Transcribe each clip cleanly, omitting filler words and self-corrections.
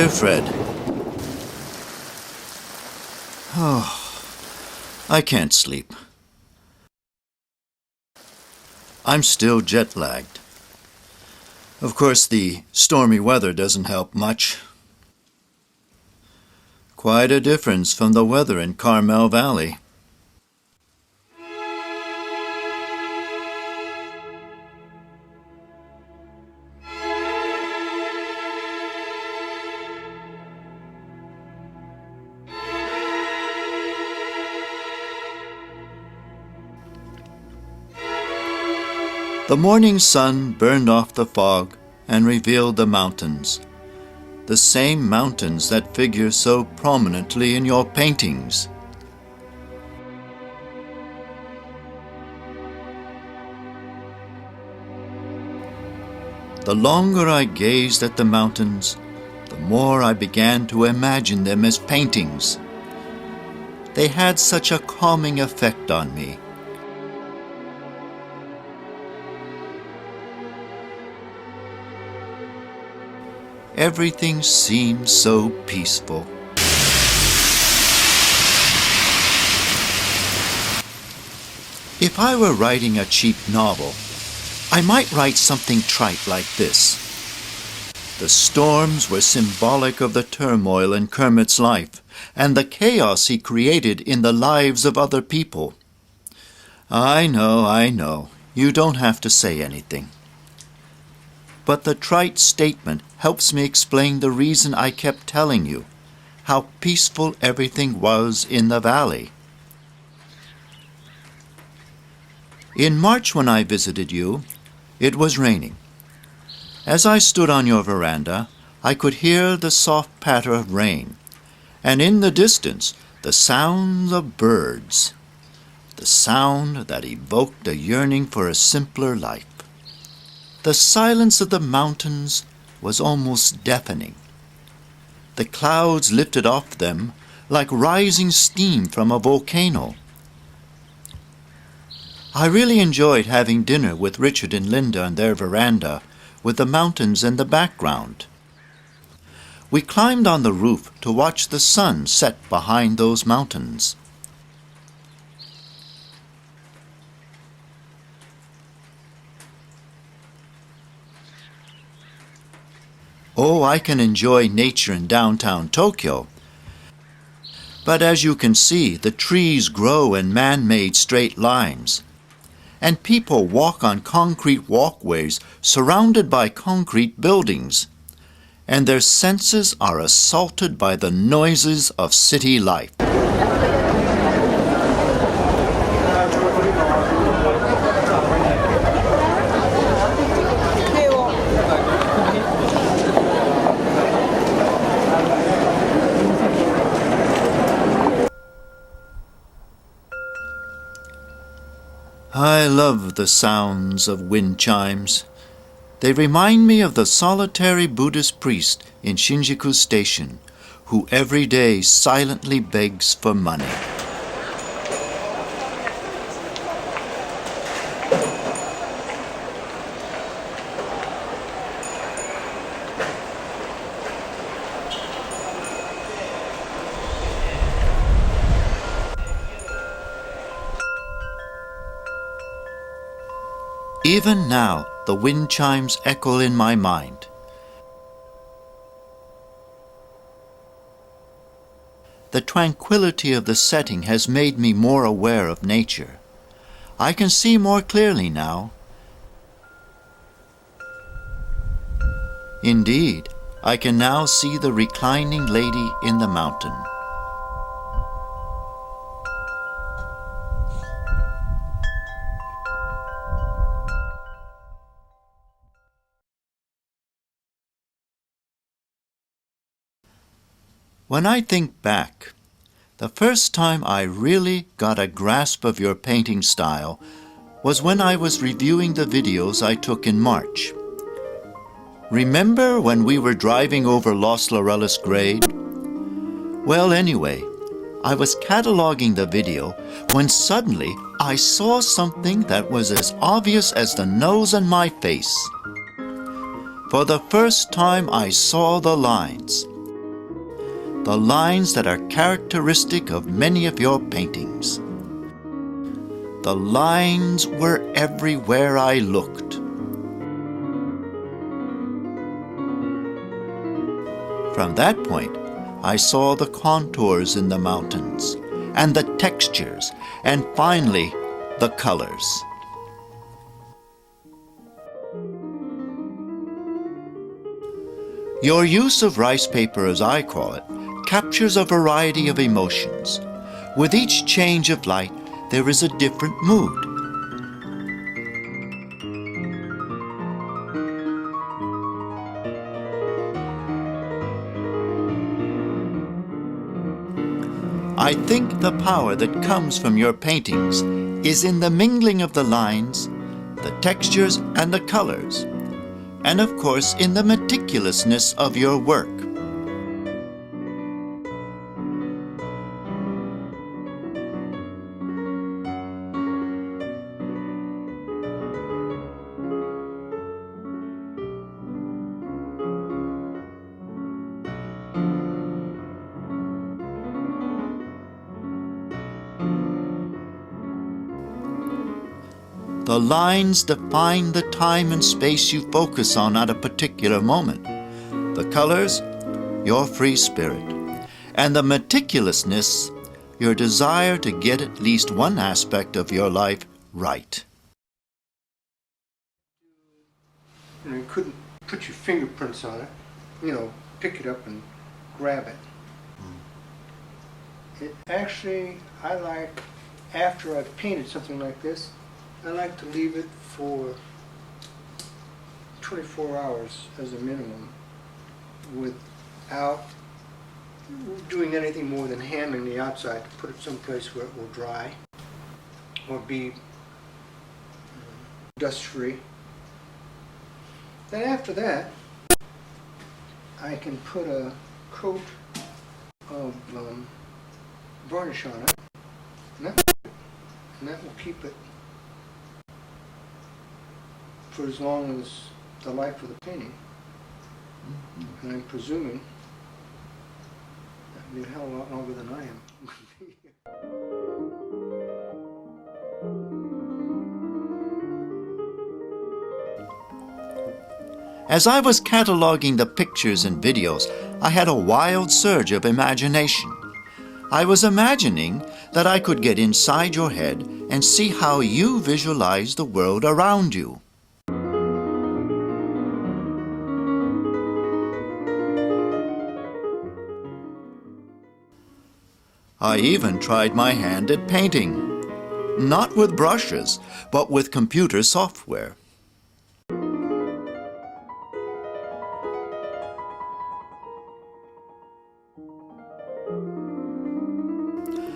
Dear Fred, I can't sleep. I'm still jet-lagged. Of course, the stormy weather doesn't help much. Quite a difference from the weather in Carmel Valley. The morning sun burned off the fog and revealed the mountains. The same mountains that figure so prominently in your paintings. The longer I gazed at the mountains, the more I began to imagine them as paintings. They had such a calming effect on me. Everything seemed so peaceful. If I were writing a cheap novel, I might write something trite like this. The storms were symbolic of the turmoil in Kermit's life and the chaos he created in the lives of other people. I know, you don't have to say anything. But the trite statement helps me explain the reason I kept telling you, how peaceful everything was in the valley. In March when I visited you, it was raining. As I stood on your veranda, I could hear the soft patter of rain, and in the distance the sounds of birds, the sound that evoked a yearning for a simpler life. The silence of the mountains was almost deafening. The clouds lifted off them like rising steam from a volcano. I really enjoyed having dinner with Richard and Linda on their veranda with the mountains in the background. We climbed on the roof to watch the sun set behind those mountains. Oh, I can enjoy nature in downtown Tokyo. But as you can see, the trees grow in man-made straight lines. And people walk on concrete walkways surrounded by concrete buildings. And their senses are assaulted by the noises of city life. I love the sounds of wind chimes. They remind me of the solitary Buddhist priest in Shinjuku Station, who every day silently begs for money. Even now, the wind chimes echo in my mind. The tranquility of the setting has made me more aware of nature. I can see more clearly now. Indeed, I can now see the reclining lady in the mountain. When I think back, the first time I really got a grasp of your painting style was when I was reviewing the videos I took in March. Remember when we were driving over Los Laureles grade? Well, anyway, I was cataloging the video when suddenly I saw something that was as obvious as the nose on my face. For the first time I saw the lines. the lines that are characteristic of many of your paintings. The lines were everywhere I looked. From that point, I saw the contours in the mountains, and the textures, and finally, the colors. Your use of rice paper, as I call it, captures a variety of emotions. With each change of light, there is a different mood. I think the power that comes from your paintings is in the mingling of the lines, the textures, and the colors, and of course in the meticulousness of your work. The lines define the time and space you focus on at a particular moment. The colors, your free spirit. And the meticulousness, your desire to get at least one aspect of your life right. You couldn't put your fingerprints on it, pick it up and grab it. It actually, I like, after I've painted something like this, I like to leave it for 24 hours as a minimum without doing anything more than handling the outside to put it someplace where it will dry or be dust-free. Then after that, I can put a coat of varnish on it, and that will keep it for as long as the life of the painting. And I'm presuming that'll be a hell of a lot longer than I am. As I was cataloging the pictures and videos, I had a wild surge of imagination. I was imagining that I could get inside your head and see how you visualize the world around you. I even tried my hand at painting. Not with brushes, but with computer software.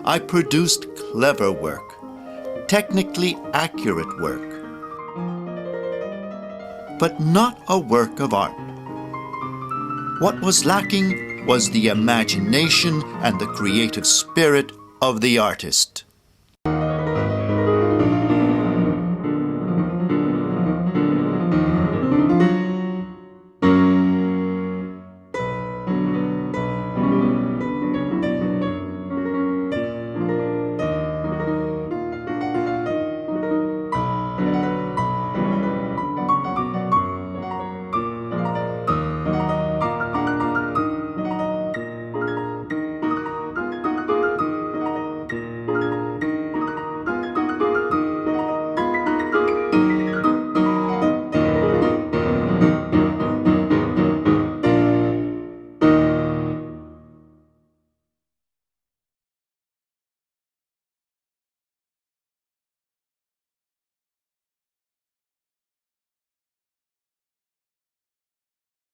I produced clever work, technically accurate work, but not a work of art. What was lacking was the imagination and the creative spirit of the artist.